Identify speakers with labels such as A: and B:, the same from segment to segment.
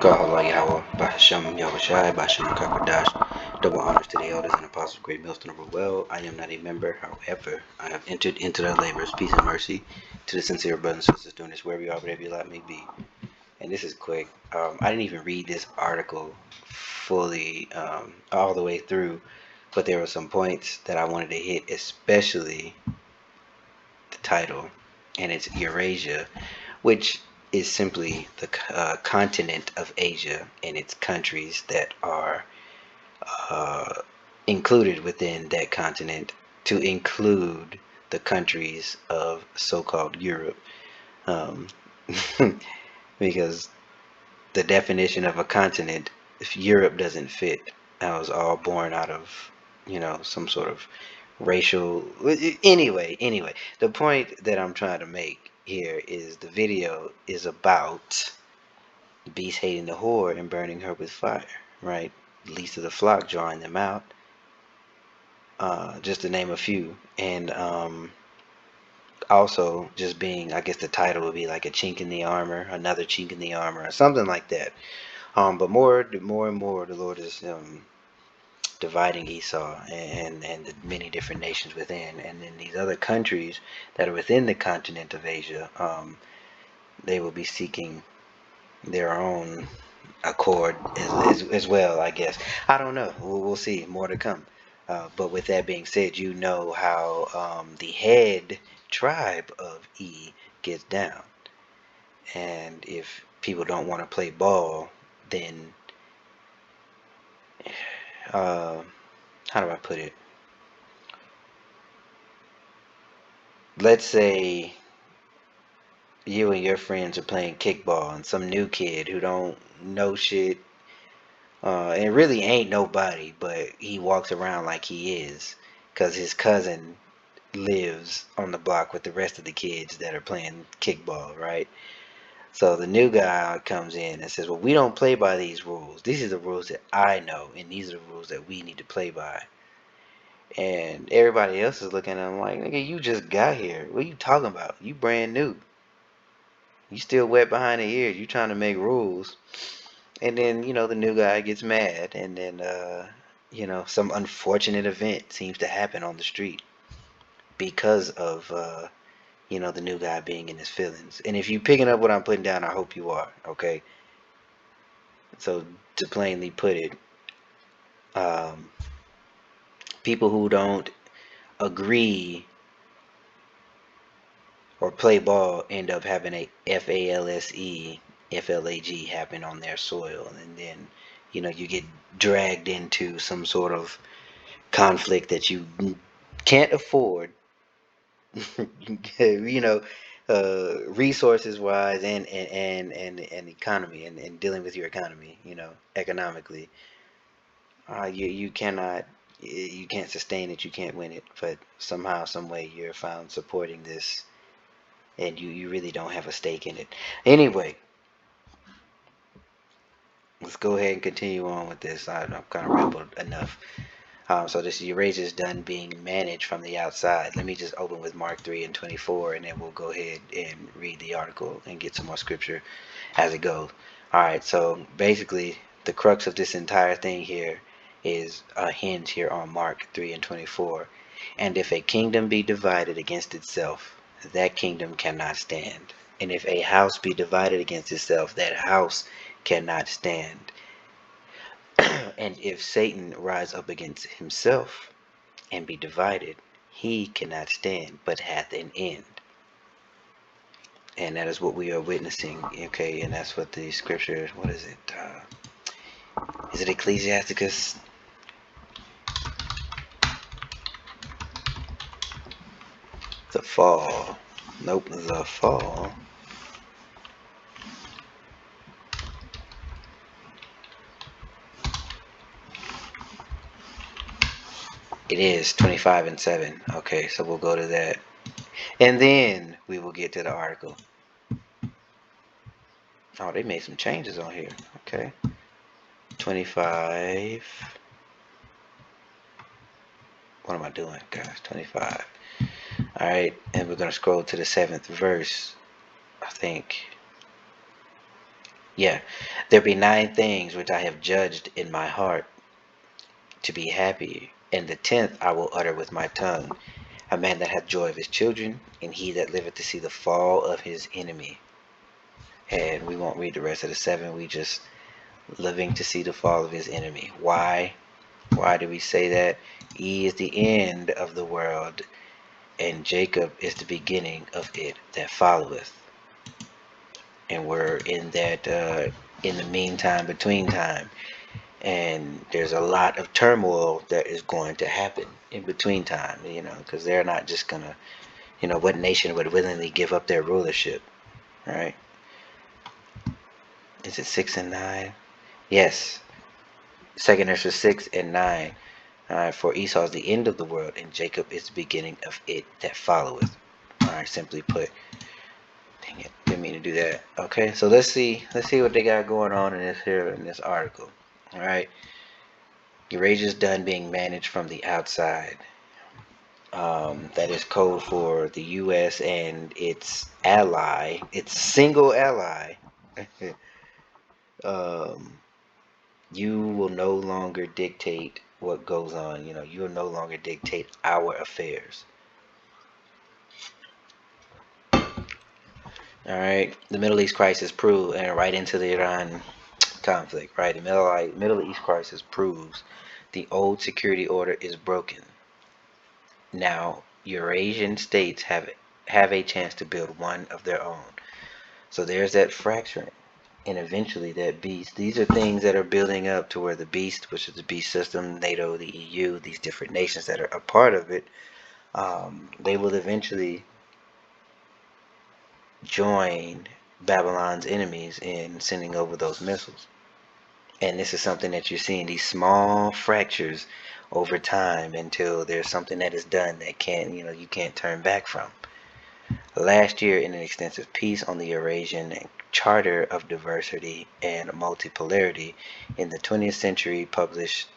A: Kahala Yahweh, Bahasham Yahushai, Bahasham Kakadash. Double honors to the elders and apostles of Great Millstone of Well. I am not a member, however, I have entered into their labors. Peace and mercy to the sincere brothers and sisters doing this wherever you are, whatever your lot may be. And this is quick. I didn't even read this article fully all the way through, but there were some points that I wanted to hit, especially the title, and it's Eurasia, which is simply the continent of Asia and its countries that are uh, included within that continent to include the countries of so-called Europe. Um, because the definition of a continent, if Europe doesn't fit, that was all born out of, some sort of racial. Anyway, the point that I'm trying to make here is the video is about the beast hating the whore and burning her with fire, right? Least of the flock drawing them out, just to name a few. And also just being, I guess the title would be like a chink in the armor, another chink in the armor, or something like that. But more and more, the Lord is dividing Esau and the many different nations within, and then these other countries that are within the continent of Asia, they will be seeking their own accord as well, I guess. I don't know. We'll see. More to come. But with that being said, you know how the head tribe of E gets down. And if people don't want to play ball, then, uh, how do I put it? Let's say you and your friends are playing kickball and some new kid who don't know shit, and really ain't nobody, but he walks around like he is because his cousin lives on the block with the rest of the kids that are playing kickball, right? So the new guy comes in and says, well, we don't play by these rules. These are the rules that I know, and these are the rules that we need to play by. And everybody else is looking at him like, nigga, you just got here. What are you talking about? You brand new. You still wet behind the ears. You trying to make rules. And then, the new guy gets mad. And then, some unfortunate event seems to happen on the street because of, the new guy being in his feelings. And if you picking up what I'm putting down, I hope you are. Okay. So to plainly put it, um, people who don't agree or play ball end up having a FALSE, FLAG happen on their soil, and then you get dragged into some sort of conflict that you can't afford, you know, resources wise and economy and dealing with your economy, economically. You cannot, you can't sustain it, you can't win it, but somehow some way you're found supporting this, and you really don't have a stake in it. Anyway, let's go ahead and continue on with this. I've kind of rambled enough. So this Eurasia is done being managed from the outside. Let me just open with Mark 3 and 24, and then we'll go ahead and read the article and get some more scripture as it goes. All right, so basically the crux of this entire thing here is a hinge here on Mark 3 and 24. And if a kingdom be divided against itself, that kingdom cannot stand. And if a house be divided against itself, that house cannot stand. And if Satan rise up against himself and be divided, he cannot stand, but hath an end. And that is what we are witnessing, okay? And that's what the scripture, what is it? Is it Ecclesiasticus? The fall. Nope, the fall. It is 25 and 7. Okay, so we'll go to that. And then we will get to the article. Oh, they made some changes on here. Okay. 25. What am I doing, guys? 25. All right, and we're going to scroll to the 7th verse, I think. Yeah. There be 9 things which I have judged in my heart to be happy, and the 10th I will utter with my tongue. A man that hath joy of his children, and he that liveth to see the fall of his enemy. And we won't read the rest of the 7. We just living to see the fall of his enemy. Why? Why do we say that? He is the end of the world, and Jacob is the beginning of it that followeth. And we're in that, in the meantime, between time. And there's a lot of turmoil that is going to happen in between time, because they're not just going to, what nation would willingly give up their rulership, right? Is it 6 and 9? Yes. Second Ezra 6 and 9. For Esau is the end of the world, and Jacob is the beginning of it that followeth. All right, simply put. Dang it, didn't mean to do that. Okay, so let's see what they got going on in this article. All right, Eurasia's done being managed from the outside. That is code for the U.S. and its ally, its single ally. You will no longer dictate what goes on. You will no longer dictate our affairs. All right, the Middle East crisis proved, and right into the Iran conflict. Right, the Middle East crisis proves the old security order is broken. Now, Eurasian states have a chance to build one of their own. So there's that fracturing, and eventually that beast. These are things that are building up to where the beast, which is the beast system, NATO, the EU, these different nations that are a part of it, they will eventually join Babylon's enemies in sending over those missiles. And this is something that you're seeing, these small fractures over time, until there's something that is done that you can't turn back from. Last year, in an extensive piece on the Eurasian Charter of Diversity and Multipolarity in the 20th century published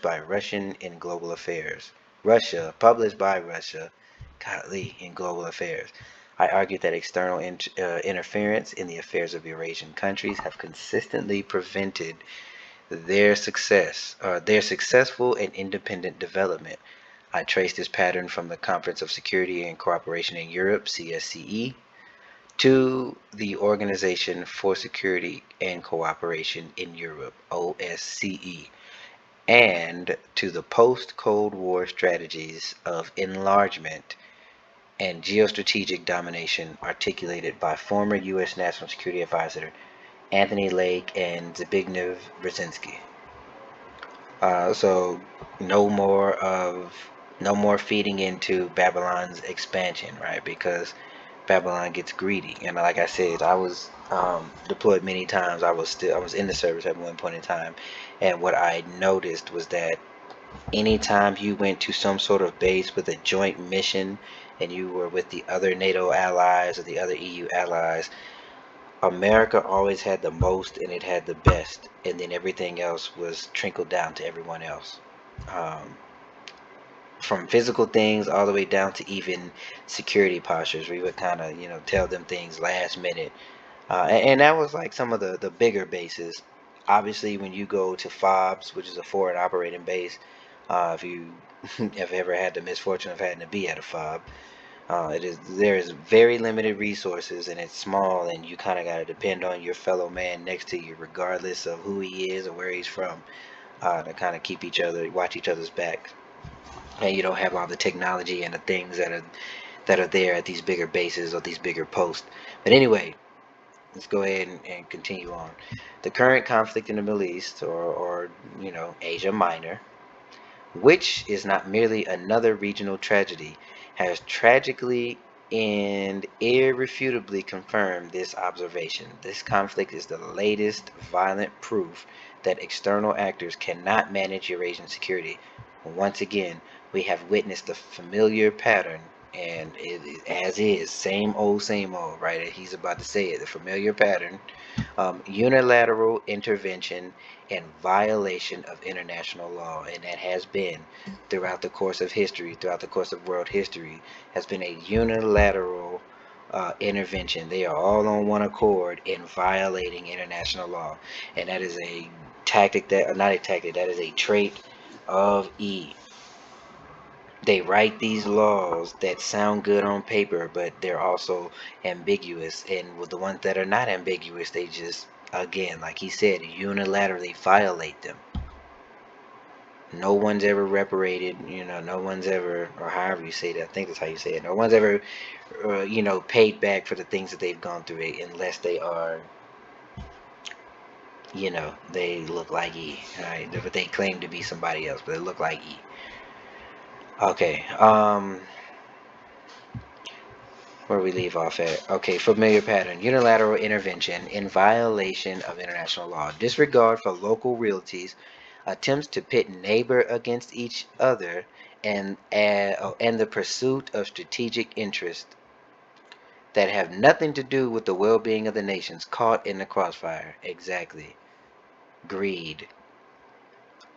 A: by Russian in Global Affairs. Published by Russia, golly, in Global Affairs. I argued that external interference in the affairs of Eurasian countries have consistently prevented their successful and independent development. I traced this pattern from the Conference of Security and Cooperation in Europe, CSCE, to the Organization for Security and Cooperation in Europe, OSCE, and to the post-Cold War strategies of enlargement and geostrategic domination articulated by former U.S. National Security Advisor Anthony Lake and Zbigniew Brzezinski. So no more feeding into Babylon's expansion, right? Because Babylon gets greedy. And like I said, I was deployed many times. I was in the service at one point in time, and what I noticed was that anytime you went to some sort of base with a joint mission, and you were with the other NATO allies or the other EU allies, America always had the most and it had the best, and then everything else was trickled down to everyone else. Um, from physical things all the way down to even security postures. We would kind of, tell them things last minute. And that was like some of the bigger bases. Obviously, when you go to FOBs, which is a foreign operating base, if you have ever had the misfortune of having to be at a FOB, there is very limited resources, and it's small, and you kind of got to depend on your fellow man next to you, regardless of who he is or where he's from, to kind of watch each other's backs. And you don't have all the technology and the things that are there at these bigger bases or these bigger posts. But anyway, let's go ahead and continue on. The current conflict in the Middle East, or Asia Minor, which is not merely another regional tragedy, has tragically and irrefutably confirmed this observation. This conflict is the latest violent proof that external actors cannot manage Eurasian security. Once again, we have witnessed a familiar pattern, and as is, same old, right? He's about to say it, the familiar pattern, unilateral intervention and violation of international law, and that has been throughout the course of history, throughout the course of world history, has been a unilateral intervention. They are all on one accord in violating international law, and that is a tactic that, not a tactic, that is a trait of E. They write these laws that sound good on paper, but they're also ambiguous. And with the ones that are not ambiguous, they just, again, like he said, unilaterally violate them. No one's ever reparated, no one's ever, or however you say that, I think that's how you say it. No one's ever, paid back for the things that they've gone through, unless they are, they look like E, right? But they claim to be somebody else, but they look like E. Okay, where we leave off at. Okay, familiar pattern. Unilateral intervention in violation of international law. Disregard for local realties. Attempts to pit neighbor against each other, and the pursuit of strategic interests that have nothing to do with the well-being of the nations caught in the crossfire. Exactly. Greed.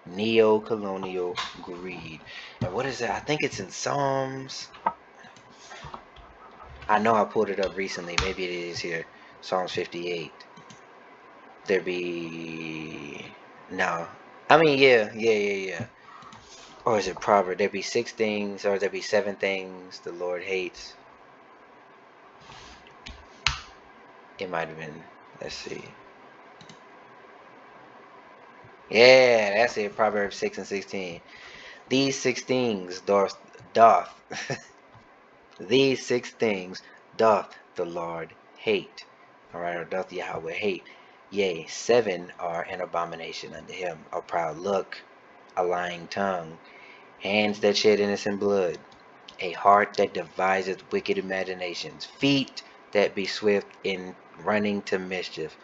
A: Neo-colonial greed. And what is it? I think it's in Psalms. I know I pulled it up recently. Maybe it is here. Psalms 58. There be... No. I mean, yeah. Or is it Proverbs? There be 6 things, or there be 7 things the Lord hates. It might have been... Let's see. Yeah, that's it. Proverbs 6 and 16. These 6 things doth these 6 things doth the Lord hate. Alright, or doth Yahweh hate. Yea, 7 are an abomination unto him: a proud look, a lying tongue, hands that shed innocent blood, a heart that deviseth wicked imaginations, feet that be swift in running to mischief,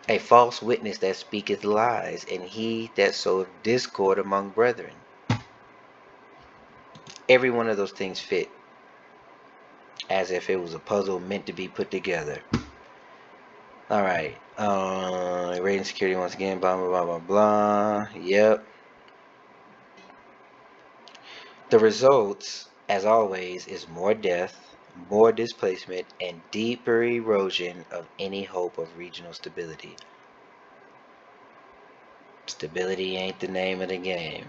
A: a false witness that speaketh lies, and he that soweth discord among brethren. Every one of those things fit as if it was a puzzle meant to be put together. Alright. Rating security once again, blah, blah, blah, blah, blah. Yep. The results, as always, is more death, more displacement, and deeper erosion of any hope of regional stability. Stability ain't the name of the game,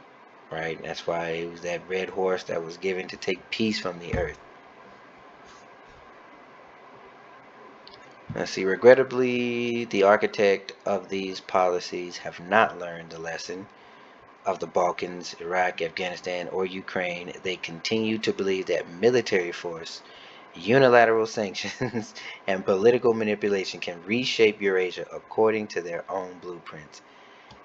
A: right? That's why it was that red horse that was given to take peace from the earth. Let's see, regrettably, the architect of these policies have not learned the lesson of the Balkans, Iraq, Afghanistan, or Ukraine. They continue to believe that military force, unilateral sanctions, and political manipulation can reshape Eurasia according to their own blueprints.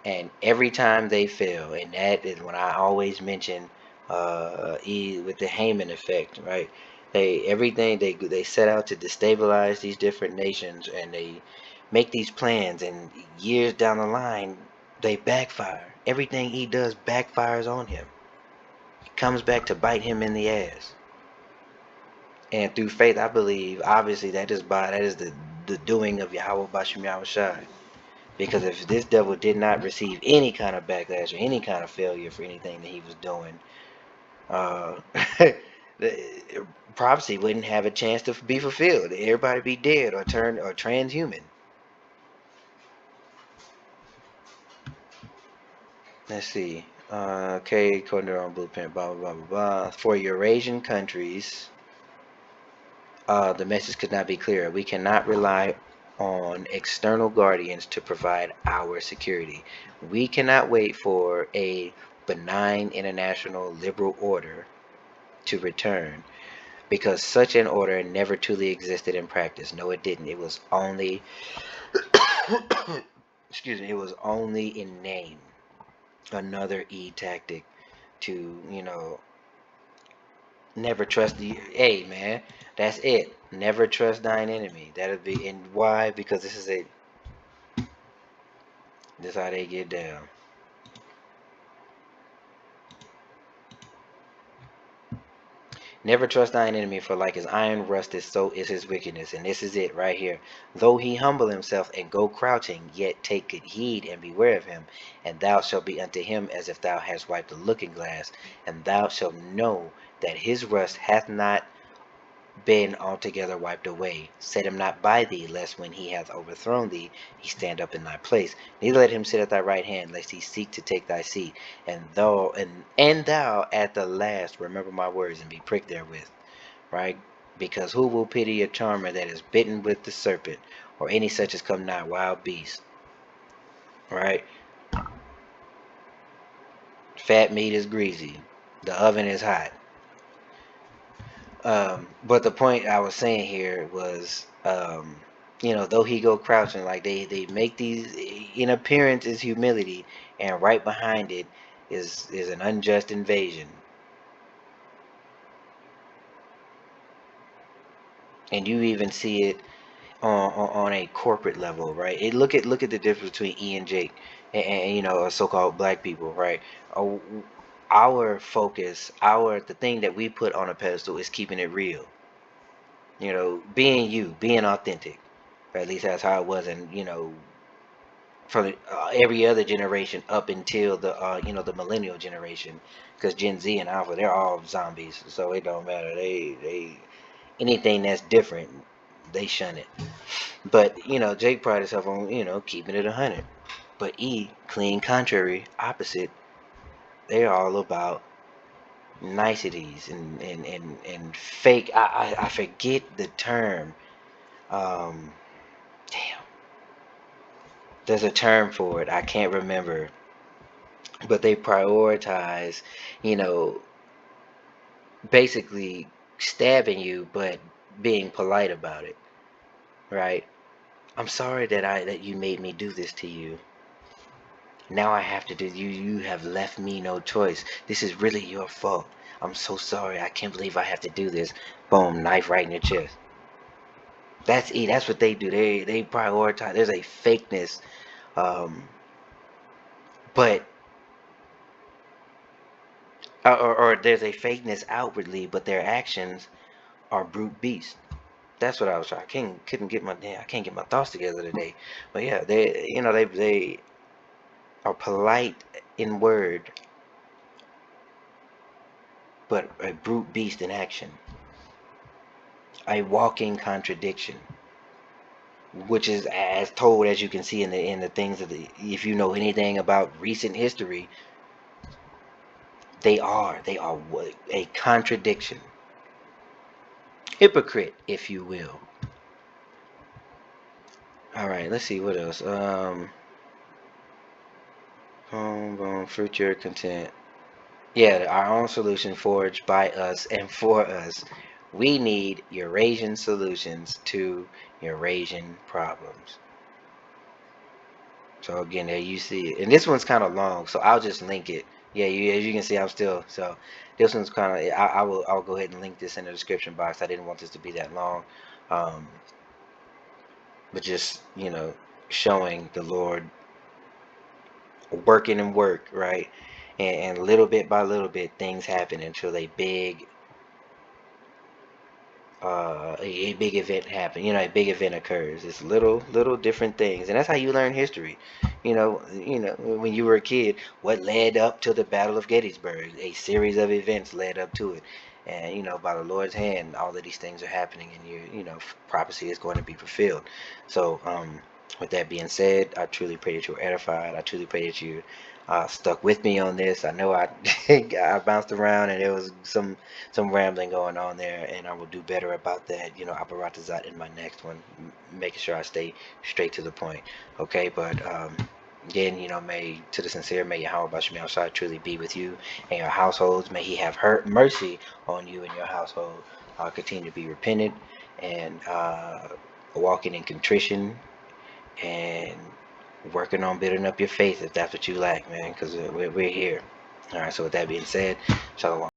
A: And every time they fail, and that is when I always mention with the Haman effect, right? They set out to destabilize these different nations, and they make these plans, and years down the line they backfire. Everything he does backfires on him. It comes back to bite him in the ass. And through faith, I believe, obviously, that is the doing of Yahweh Bashim Yahushai. Because if this devil did not receive any kind of backlash or any kind of failure for anything that he was doing, the prophecy wouldn't have a chance to be fulfilled. Everybody be dead or turned or transhuman. Let's see. Okay, according to their own blueprint, blah, blah, blah, blah, blah. For Eurasian countries, the message could not be clearer. We cannot rely on external guardians to provide our security. We cannot wait for a benign international liberal order to return, because such an order never truly existed in practice. No, it didn't. It was only excuse me, it was only in name. Another E tactic to, never trust the, hey man, that's it. Never trust thine enemy. That'll be, and why? Because this is how they get down. Never trust thine enemy, for like his iron rusted, so is his wickedness. And this is it right here. Though he humble himself and go crouching, yet take good heed and beware of him. And thou shalt be unto him as if thou hadst wiped a looking glass. And thou shalt know that his rust hath not been altogether wiped away. Set him not by thee, lest when he hath overthrown thee, he stand up in thy place. Neither let him sit at thy right hand, lest he seek to take thy seat. And thou at the last remember my words and be pricked therewith. Right? Because who will pity a charmer that is bitten with the serpent, or any such as come nigh wild beasts? Right? Fat meat is greasy. The oven is hot. But the point I was saying here was, though he go crouching, like they make these in appearance is humility, and right behind it is an unjust invasion, and you even see it on a corporate level, right? Look at the difference between E and Jake, and so-called black people, right? Uh, our focus, the thing that we put on a pedestal is keeping it real. Being you, being authentic. Or at least that's how it was, and from every other generation up until the millennial generation, because Gen Z and Alpha, they're all zombies, so it don't matter. They anything that's different, they shun it. But Jake prided himself on keeping it 100. But E, clean contrary, opposite. They're all about niceties and fake. I forget the term. Um, Damn, there's a term for it. I can't remember. But they prioritize, you know, basically stabbing you, but being polite about it, right? I'm sorry that you made me do this to you. Now I have to do you have left me no choice. This is really your fault. I'm so sorry. I can't believe I have to do this. Boom, knife right in your chest. That's what they do. They prioritize. There's a fakeness, um, but or there's a fakeness outwardly, but their actions are brute beast. That's what I was trying. I can't get my thoughts together today. But yeah, they are polite in word, but a brute beast in action, a walking contradiction, which is as told as you can see in the things of the. If you know anything about recent history, they are a contradiction, hypocrite, if you will. All right, let's see what else. Boom, boom, fruit your content. Yeah, our own solution forged by us and for us. We need Eurasian solutions to Eurasian problems. So again, there you see it. And this one's kind of long, so I'll just link it. Yeah, as you can see, I'm still so. This one's kind of. I'll go ahead and link this in the description box. I didn't want this to be that long, um, but just showing the Lord working and work right, and little bit by little bit things happen until a big event happen. A big event occurs. It's little different things, and that's how you learn history. When you were a kid, what led up to the Battle of Gettysburg? A series of events led up to it, and by the Lord's hand, all of these things are happening, and prophecy is going to be fulfilled. So, with that being said, I truly pray that you were edified. I truly pray that you stuck with me on this. I know I I bounced around and there was some rambling going on there, and I will do better about that. Aparatazat in my next one, making sure I stay straight to the point. Okay, but again, may to the sincere, may Yahweh Basham outside truly be with you and your households. May He have mercy on you and your household. Continue to be repentant and walking in contrition and working on building up your faith if that's what you lack, man, because we're here. All right, so with that being said, shalom.